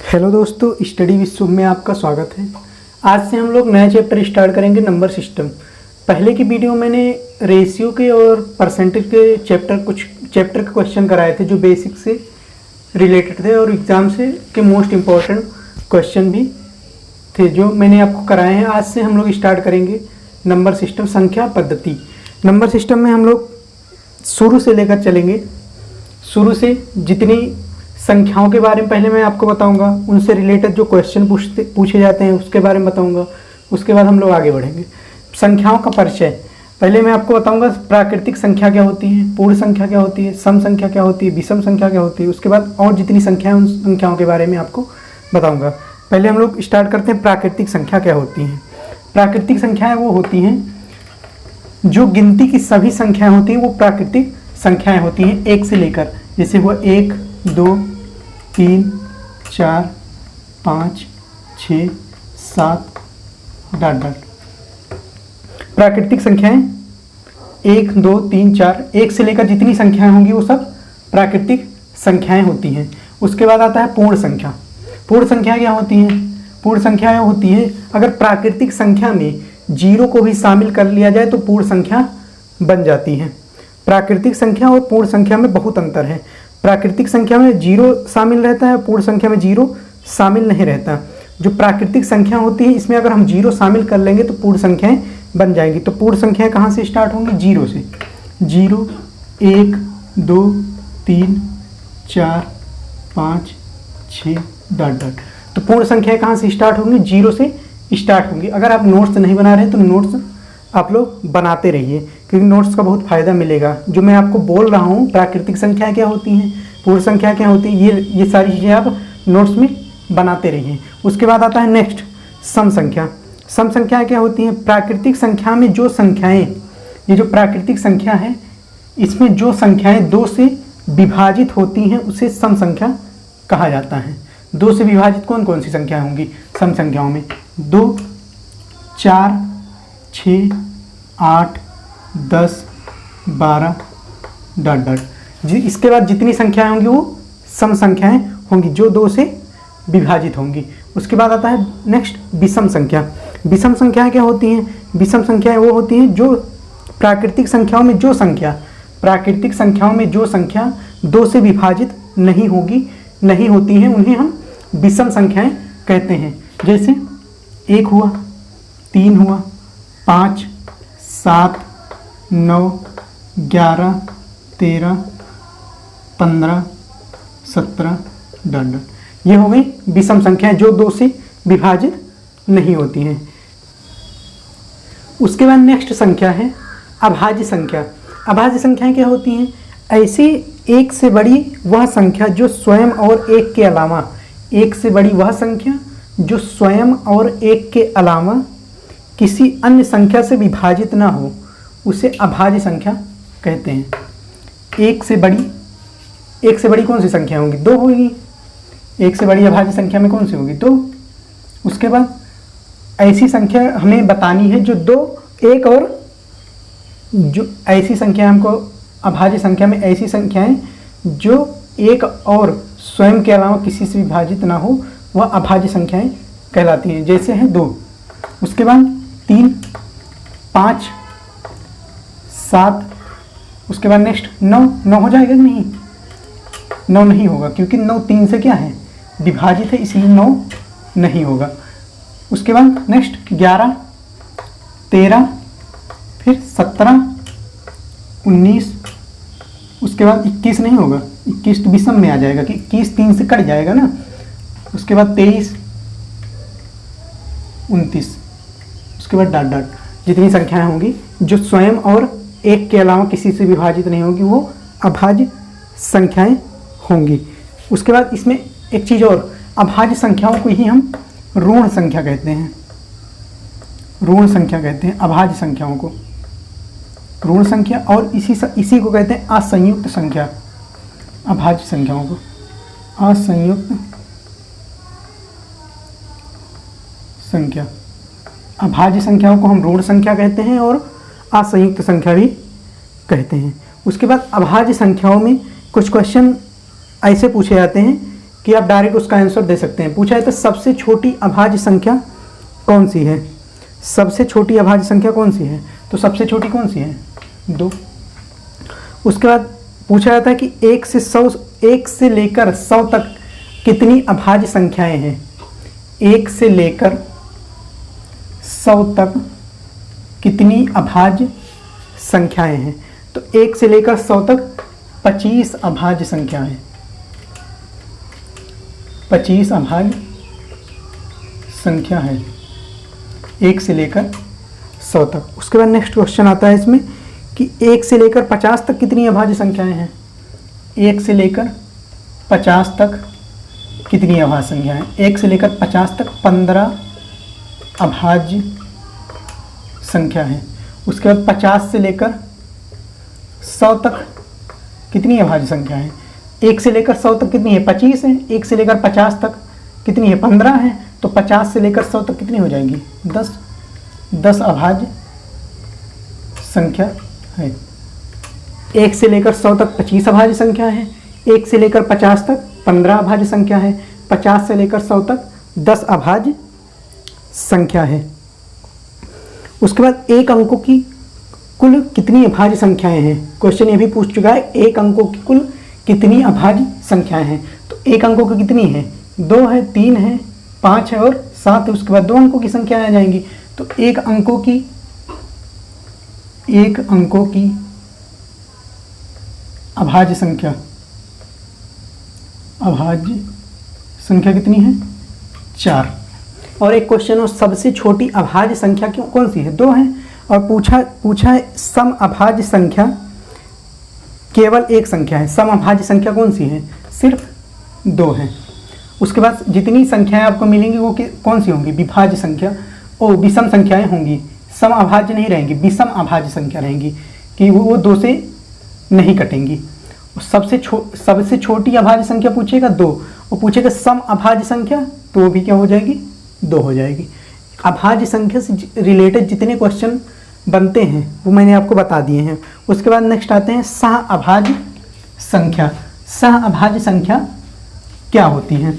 Hello दोस्तों, study with शुभ में आपका स्वागत है। आज से हम लोग नया चैप्टर स्टार्ट करेंगे, नंबर सिस्टम। पहले की वीडियो मैंने रेशियो के और परसेंटेज के कुछ चैप्टर के क्वेश्चन कराए थे जो बेसिक से रिलेटेड थे और एग्ज़ाम से के मोस्ट इम्पॉर्टेंट क्वेश्चन भी थे जो मैंने आपको कराए हैं। आज से हम लोग स्टार्ट करेंगे नंबर सिस्टम, संख्या पद्धति। नंबर सिस्टम में हम लोग शुरू से लेकर चलेंगे। शुरू से जितनी संख्याओं के बारे में पहले मैं आपको बताऊंगा, उनसे रिलेटेड जो क्वेश्चन पूछे जाते हैं उसके बारे में बताऊंगा। उसके बाद हम लोग आगे बढ़ेंगे। संख्याओं का परिचय पहले मैं आपको बताऊंगा। प्राकृतिक संख्या क्या होती है, पूर्ण संख्या क्या होती है, सम संख्या क्या होती है, विषम संख्या क्या होती है। उसके बाद और जितनी संख्या है उन संख्याओं के बारे में आपको बताऊँगा। पहले हम लोग स्टार्ट करते हैं, प्राकृतिक संख्या क्या होती हैं। प्राकृतिक संख्याएँ वो होती हैं जो गिनती की सभी संख्याएँ होती हैं वो प्राकृतिक संख्याएँ होती हैं, एक से लेकर, जैसे वो 1, 2, 3, 4, 5, 6, 7 डॉट। प्राकृतिक संख्याएं 1, 2, 3, 4, 1 से लेकर जितनी संख्याएं होंगी वो सब प्राकृतिक संख्याएं होती हैं। उसके बाद आता है पूर्ण संख्या। पूर्ण संख्या क्या होती हैं? पूर्ण संख्याएं होती है अगर प्राकृतिक संख्या में जीरो को भी शामिल कर लिया जाए तो पूर्ण संख्या बन जाती है। प्राकृतिक संख्या और पूर्ण संख्या में बहुत अंतर है। प्राकृतिक संख्या में जीरो शामिल रहता है, पूर्ण संख्या में जीरो शामिल नहीं रहता। जो प्राकृतिक संख्या होती है इसमें अगर हम जीरो शामिल कर लेंगे तो पूर्ण संख्याएं बन जाएंगी। तो पूर्ण संख्याएं कहाँ से स्टार्ट होंगी? जीरो से। 0, 1, 2, 3, 4, 5, 6 डॉट। तो पूर्ण संख्याएं कहाँ से स्टार्ट होंगी? जीरो से स्टार्ट होंगी। अगर आप नोट्स नहीं बना रहे हैं तो नोट्स आप लोग बनाते रहिए, क्योंकि नोट्स का बहुत फ़ायदा मिलेगा। जो मैं आपको बोल रहा हूँ, प्राकृतिक संख्या क्या होती हैं, पूर्ण संख्या क्या होती है, ये सारी चीज़ें आप नोट्स में बनाते रहिए। उसके बाद आता है नेक्स्ट, सम संख्या। सम संख्या क्या होती हैं? प्राकृतिक संख्या में जो संख्याएँ, ये जो प्राकृतिक संख्या है इसमें जो संख्याएँ 2 से विभाजित होती हैं उसे सम संख्या कहा जाता है। 2 से विभाजित कौन कौन सी संख्याएँ होंगी सम संख्याओं में? 2, 4, 6, 8, 10, 12 डॉट। इसके बाद जितनी संख्याएं होंगी वो सम संख्याएं होंगी जो 2 से विभाजित होंगी। उसके बाद आता है नेक्स्ट, विषम संख्या। विषम संख्याएं क्या होती हैं? विषम संख्याएं वो होती हैं जो प्राकृतिक संख्याओं में जो संख्या 2 से विभाजित नहीं होती हैं, उन्हें हम विषम संख्याएं कहते हैं। जैसे 1 हुआ, 3 हुआ, 5, 7, 9, 11, 13, 15, 17 डॉट। ये हो गई विषम संख्याएं जो 2 से विभाजित नहीं होती हैं। उसके बाद नेक्स्ट संख्या है अभाज्य संख्या। अभाज्य संख्याएं क्या होती हैं? ऐसी एक से बड़ी वह संख्या जो स्वयं और एक के अलावा, एक से बड़ी वह संख्या जो स्वयं और एक के अलावा किसी अन्य संख्या से विभाजित ना हो, उसे अभाज्य संख्या कहते हैं। एक से बड़ी कौन सी संख्या होंगी? 2 होगी। एक से बड़ी अभाज्य संख्या में कौन सी होगी? 2। उसके बाद ऐसी संख्या हमें बतानी है जो 2, 1 और जो ऐसी संख्या हमको अभाज्य संख्या में ऐसी संख्याएं जो 1 और स्वयं के अलावा किसी से विभाजित ना हो, वह अभाज्य संख्याएं कहलाती हैं। जैसे हैं 2। उसके बाद 3, 5, 7, उसके बाद नेक्स्ट 9 हो जाएगा कि नहीं? 9 नहीं होगा, क्योंकि 9 3 से क्या है? विभाजित है, इसलिए 9 नहीं होगा। उसके बाद नेक्स्ट 11, 13, फिर 17, 19, उसके बाद 21 नहीं होगा, 21 तो विषम में आ जाएगा कि 21 3 से कट जाएगा ना। उसके बाद 23, 29, उसके बाद डॉट। जितनी संख्याएं होंगी जो स्वयं और एक के अलावा किसी से विभाजित नहीं होगी वो अभाज्य संख्याएं होंगी। उसके बाद इसमें एक चीज़ और, अभाज्य संख्याओं को ही हम ऋण संख्या कहते हैं। ऋण संख्या कहते हैं अभाज्य संख्याओं को, ऋण संख्या। और इसी को कहते हैं असंयुक्त संख्या। अभाज्य संख्याओं को असंयुक्त संख्या। अभाज्य संख्याओं को हम ऋण संख्या कहते हैं और असंयुक्त संख्या भी कहते हैं। उसके बाद अभाज्य संख्याओं में कुछ क्वेश्चन ऐसे पूछे जाते हैं कि आप डायरेक्ट उसका आंसर दे सकते हैं। पूछा है तो सबसे छोटी अभाज्य संख्या कौन सी है, सबसे छोटी अभाज्य संख्या कौन सी है, तो सबसे छोटी कौन सी है, 2। उसके बाद पूछा जाता है कि 1 से लेकर 100 तक कितनी अभाज्य संख्याएं हैं। 1 से लेकर 100 तक कितनी अभाज्य संख्याएं हैं, तो 1 से लेकर 100 तक 25 अभाज्य संख्याएं, 25 अभाज्य संख्या है 1 से लेकर 100 तक। उसके बाद नेक्स्ट क्वेश्चन आता है इसमें कि 1 से लेकर 50 तक कितनी अभाज्य संख्याएं हैं। 1 से लेकर 50 तक कितनी अभाज्य संख्याएं, 1 से लेकर 50 तक 15 अभाज्य संख्या है। उसके बाद 50 से लेकर 100 तक कितनी अभाज्य संख्या है, 1 से लेकर 100 तक कितनी है, 25 है। 1 से लेकर 50 तक कितनी है, 15 है। तो 50 से लेकर 100 तक कितनी हो जाएगी, 10 अभाज्य संख्या है। 1 से लेकर 100 तक 25 अभाज्य संख्या है, 1 से लेकर 50 तक 15 अभाज्य संख्या है, 50 से लेकर 100 तक 10 अभाज्य संख्या है। उसके बाद एक अंकों की कुल कितनी अभाज्य संख्याएं हैं, क्वेश्चन ये भी पूछ चुका है, एक अंकों की कुल कितनी अभाज्य संख्याएं हैं। तो एक अंकों की कितनी है, 2 है, 3 है, 5 है और 7 है। उसके बाद 2 अंकों की संख्या आ जाएंगी। तो एक अंकों की अभाज्य संख्या कितनी है, 4। और एक क्वेश्चन हो सबसे छोटी अभाज्य संख्या कौन सी है, 2 है। और पूछा है सम अभाज्य संख्या केवल एक संख्या है, सम अभाज्य संख्या कौन सी है, सिर्फ 2 है। उसके बाद जितनी संख्याएं आपको मिलेंगी वो कौन सी होंगी, विभाज्य संख्या, विषम संख्याएं होंगी, सम अभाज्य नहीं रहेंगी, विषम अभाज्य संख्या रहेंगी कि वो 2 से नहीं कटेंगी। सबसे छोटी अभाज्य संख्या पूछेगा 2 और पूछेगा सम अभाज्य संख्या, तो वो भी क्या हो जाएगी, 2 हो जाएगी। अभाज्य संख्या से रिलेटेड जितने क्वेश्चन बनते हैं वो मैंने आपको बता दिए हैं। उसके बाद नेक्स्ट आते हैं सह अभाज्य संख्या। सह अभाज्य संख्या क्या होती हैं,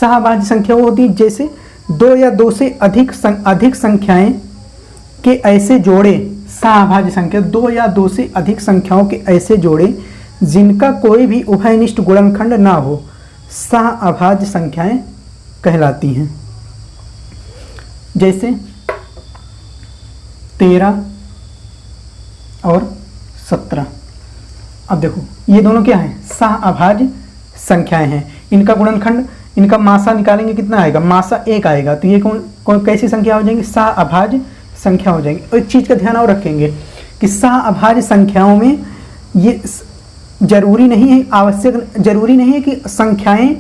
सह अभाज्य संख्या वो होती है जैसे 2 या 2 से अधिक संख्याएं के ऐसे जोड़े, सह अभाज्य संख्या 2 या 2 से अधिक संख्याओं के ऐसे जोड़े जिनका कोई भी उभयनिष्ठ गुणनखंड ना हो, सह अभाज्य संख्याएं कहलाती हैं। जैसे 13 और 17। अब देखो ये दोनों क्या हैं, सह अभाज्य संख्याएं हैं। इनका गुणनखंड, इनका मासा निकालेंगे कितना आएगा, मासा 1 आएगा। तो ये कौन कैसी संख्या हो जाएंगी, सह अभाज्य संख्या हो जाएंगी। और एक चीज़ का ध्यान और रखेंगे कि सह अभाज्य संख्याओं में ये जरूरी नहीं है, आवश्यक जरूरी नहीं है कि संख्याएं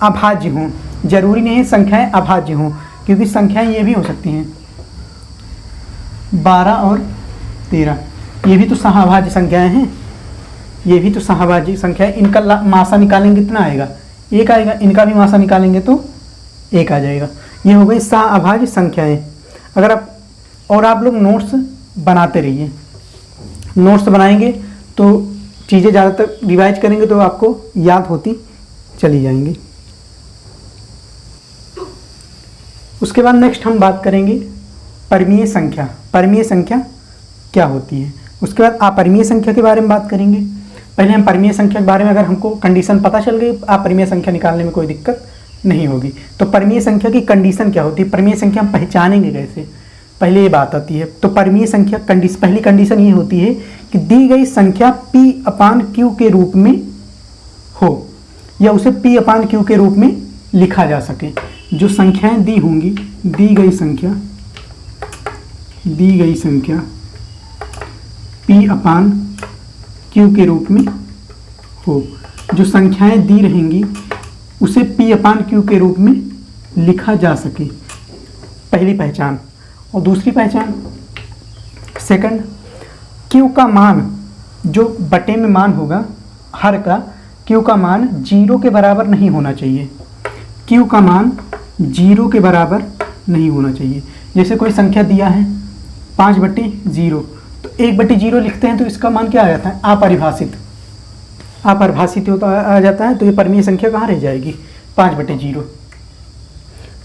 अभाज्य हों, जरूरी नहीं है संख्याएं अभाज्य हों, क्योंकि संख्याएं ये भी हो सकती हैं 12 और 13, ये भी तो सह अभाज्य संख्याएं हैं, ये भी तो सह अभाज्य संख्या है। इनका मासा निकालेंगे कितना आएगा, 1 आएगा। इनका भी मासा निकालेंगे तो 1 आ जाएगा। ये हो गई सह अभाज्य संख्याएं। अगर आप लोग नोट्स बनाते रहिए, नोट्स बनाएंगे तो चीज़ें ज़्यादातर रिवाइज करेंगे तो आपको याद होती चली जाएंगी। उसके बाद नेक्स्ट हम बात करेंगे परिमेय संख्या। परिमेय संख्या क्या होती है, उसके बाद अपरिमेय संख्या के बारे में बात करेंगे। पहले हम परिमेय संख्या के बारे में, अगर हमको कंडीशन पता चल गई अपरिमेय संख्या निकालने में कोई दिक्कत नहीं होगी। तो परिमेय संख्या की कंडीशन क्या होती है, परिमेय संख्या हम पहचानेंगे कैसे, पहले ये बात आती है। तो परिमेय संख्या पहली कंडीशन ये होती है कि दी गई संख्या P/Q के रूप में हो या उसे P/Q के रूप में लिखा जा सके। जो संख्याएं दी होंगी, दी गई संख्या P/Q के रूप में हो, जो संख्याएं दी रहेंगी उसे P/Q के रूप में लिखा जा सके, पहली पहचान। और दूसरी पहचान सेकंड, Q का मान जो बटे में मान होगा हर का, Q का मान 0 के बराबर नहीं होना चाहिए। Q का मान 0 के बराबर नहीं होना चाहिए। जैसे कोई संख्या दिया है 5/0, तो 1/0 लिखते हैं तो इसका मान क्या आ जाता है, अपरिभाषित। अपरिभाषित होता आ जाता है, तो ये परमीय संख्या कहाँ रह जाएगी, 5/0।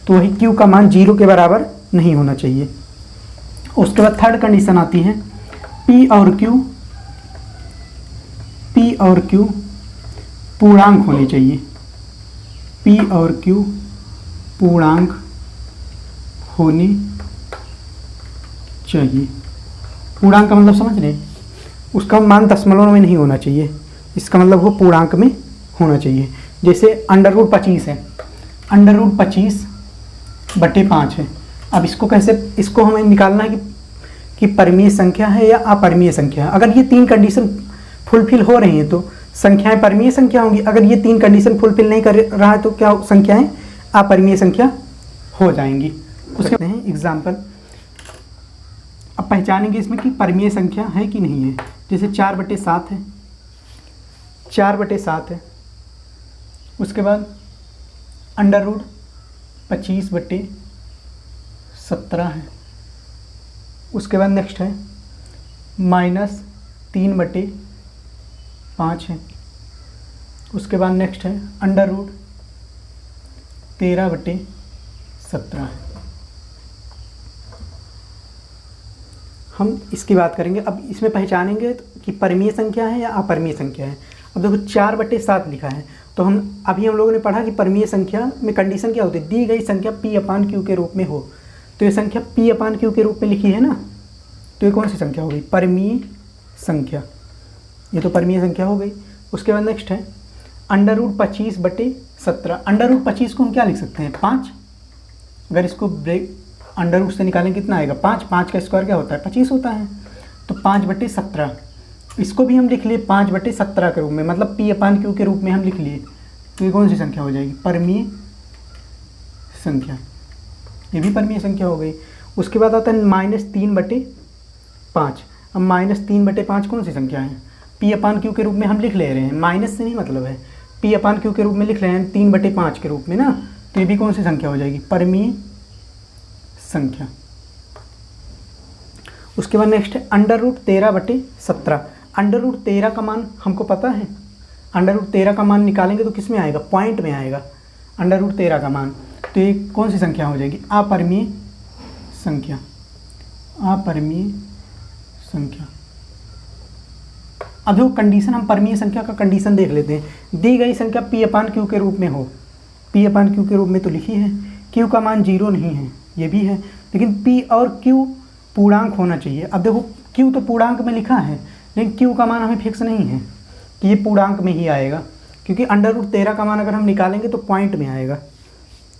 तो वही Q का मान 0 के बराबर नहीं होना चाहिए। उसके बाद थर्ड कंडीशन आती है P और Q पूर्णांक होने चाहिए। P और Q पूर्णांक होने चाहिए। पूर्णांक का मतलब समझ रहे हैं, उसका मान दशमलव में नहीं होना चाहिए, इसका मतलब वो पूर्णांक में होना चाहिए। जैसे √25 है, √25/5 है। अब इसको कैसे, इसको हमें निकालना है कि परमीय संख्या है या अपरमीय संख्या है। अगर ये 3 कंडीशन फुलफिल हो रही हैं तो संख्याएं परमीय संख्या होंगी। अगर ये 3 कंडीशन फुलफिल नहीं कर रहा है तो क्या संख्याएं अपरमीय संख्या हो जाएंगी। उसके हैं एग्जाम्पल। अब पहचानेंगे इसमें कि परमीय संख्या है कि नहीं है। जैसे 4/7 है, 4/7 है। उसके बाद √25/17 है। उसके बाद नेक्स्ट है -3/5 है। उसके बाद नेक्स्ट है √13/17 है। हम इसकी बात करेंगे। अब इसमें पहचानेंगे कि परमीय संख्या है या अपरमीय संख्या है। अब देखो 4/7 लिखा है, तो हम लोगों ने पढ़ा कि परमीय संख्या में कंडीशन क्या होती है, दी गई संख्या P/Q के रूप में हो। तो ये संख्या P/Q के रूप में लिखी है ना, तो ये कौन सी संख्या हो गई, परमीय संख्या। ये तो परमीय संख्या हो गई। उसके बाद नेक्स्ट है √25/17। √25 को हम क्या लिख सकते हैं, 5। अगर इसको ब्रेक अंडर से निकालें कितना आएगा, 5। 5 का स्क्वायर क्या होता है, 25 होता है। तो 5/17 इसको भी हम लिख लिए 5/17 के रूप में, मतलब P/Q के रूप में हम लिख लिए। तो ये कौन सी संख्या हो जाएगी, परमीय संख्या। ये भी परमीय संख्या हो गई। उसके बाद आता है -3/5। अब -3/5 कौन सी संख्या है, P/Q के रूप में हम लिख ले रहे हैं, माइनस से नहीं मतलब है, P/Q के रूप में लिख रहे हैं 3/5 के रूप में ना। तो ये भी कौन सी संख्या हो जाएगी, परमीय संख्या। उसके बाद नेक्स्ट है √13/17। √13 का मान हमको पता है, √13 का मान निकालेंगे तो किस में आएगा, पॉइंट में आएगा √13 का मान। तो ये कौन सी संख्या हो जाएगी, अपरमीय संख्या। अपरमीय संख्या। अब जो कंडीशन, हम परमीय संख्या का कंडीशन देख लेते हैं। दी गई संख्या P/Q के रूप में हो, P/Q के रूप में तो लिखी है, Q का मान 0 नहीं है, ये भी है, लेकिन P और Q पूर्णांक होना चाहिए। अब देखो Q तो पूर्णांक में लिखा है, लेकिन Q का मान हमें फिक्स नहीं है कि ये पूर्णांक में ही आएगा, क्योंकि √13 का मान अगर हम निकालेंगे तो पॉइंट में आएगा,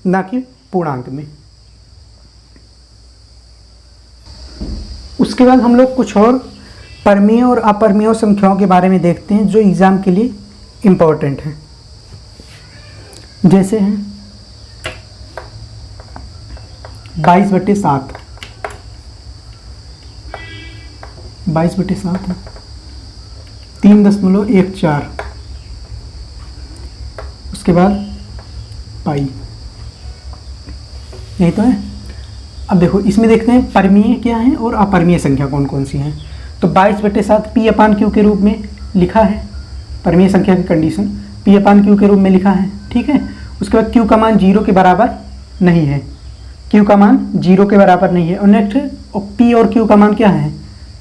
ना कि पूर्णांक में। उसके बाद हम लोग कुछ और परमीय और अपरमीय संख्याओं के बारे में देखते हैं जो एग्जाम के लिए इम्पोर्टेंट हैं। जैसे हैं 22/7, 22/7 है, 3.14। उसके बाद पाई, यही तो है। अब देखो इसमें देखते हैं परमीय क्या है और अपरमीय संख्या कौन कौन सी हैं। तो 22/7 P/Q के रूप में लिखा है, परमीय संख्या की कंडीशन P/Q के रूप में लिखा है, ठीक है। उसके बाद Q का मान 0 के बराबर नहीं है, Q का मान 0 के बराबर नहीं है। और नेक्स्ट P और Q का मान क्या है,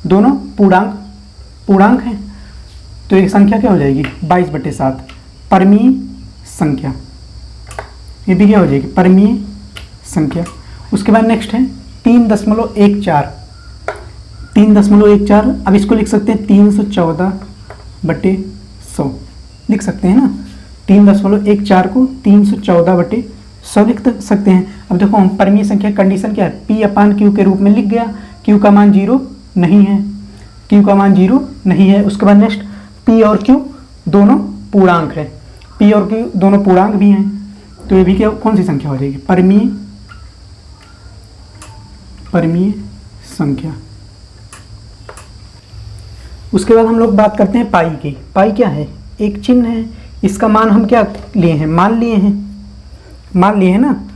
दोनों पूर्णांक हैं। तो एक संख्या क्या हो जाएगी, 22/7 परमीय संख्या। ये भी क्या हो जाएगी, परमीय संख्या। उसके बाद नेक्स्ट है 3.14, 3.14। अब इसको लिख सकते हैं 314/100 लिख सकते हैं ना, 3.14 को 314/100 लिख सकते हैं। अब देखो हम परमीय संख्या कंडीशन क्या है, P/Q के रूप में लिख गया, Q का मान 0 नहीं है, Q का मान 0 नहीं है। उसके बाद नेक्स्ट P और Q दोनों पूर्णांक है, P और Q दोनों पूर्णांक भी हैं। तो ये भी क्या, कौन सी संख्या हो जाएगी, परमीय संख्या। उसके बाद हम लोग बात करते हैं पाई की। पाई क्या है, एक चिन्ह है, इसका मान हम क्या लिए हैं, मान लिए हैं ना,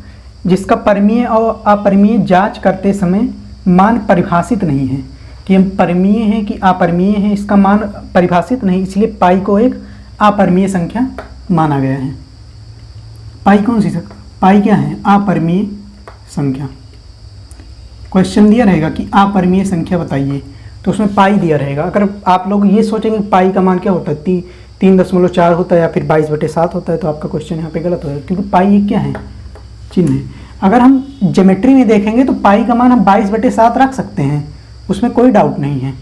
जिसका परमीय और अपरमीय जांच करते समय मान परिभाषित नहीं है कि हम परमीय हैं कि अपरमीय हैं, इसका मान परिभाषित नहीं, इसलिए पाई को एक अपरिमेय संख्या माना गया है। पाई कौन सी संख्या, पाई क्या है, अपरिमेय संख्या। क्वेश्चन दिया रहेगा कि अपरिमेय संख्या बताइए, तो उसमें पाई दिया रहेगा। अगर आप लोग ये सोचेंगे पाई का मान क्या होता है, 3.4 होता है या फिर 22/7 होता है, तो आपका क्वेश्चन यहाँ पे गलत होगा, क्योंकि पाई एक क्या है, चिन्ह है। अगर हम ज्योमेट्री में देखेंगे तो पाई का मान हम 22/7 रख सकते हैं, उसमें कोई डाउट नहीं है।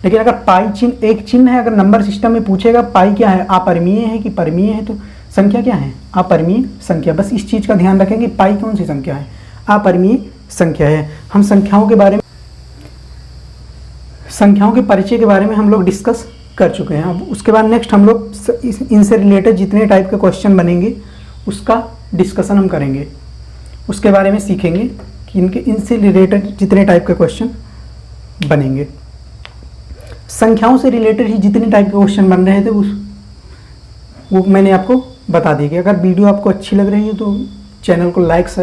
लेकिन अगर पाई चिन्ह एक चिन्ह है, अगर नंबर सिस्टम में पूछेगा पाई क्या है, अपरिमेय है कि परिमेय है, तो संख्या क्या है, अपरिमेय संख्या। बस इस चीज़ का ध्यान रखेंगे, पाई कौन सी संख्या है, अपरिमेय संख्या है। हम संख्याओं के बारे में, संख्याओं के परिचय के बारे में हम लोग डिस्कस कर चुके हैं। अब उसके बाद नेक्स्ट हम लोग इनसे रिलेटेड जितने टाइप के क्वेश्चन बनेंगे उसका डिस्कशन हम करेंगे, उसके बारे में सीखेंगे कि इनसे रिलेटेड जितने टाइप के क्वेश्चन बनेंगे। संख्याओं से रिलेटेड ही जितने टाइप के क्वेश्चन बन रहे थे वो मैंने आपको बता दिए। अगर वीडियो आपको अच्छी लग रही है तो चैनल को लाइक शेयर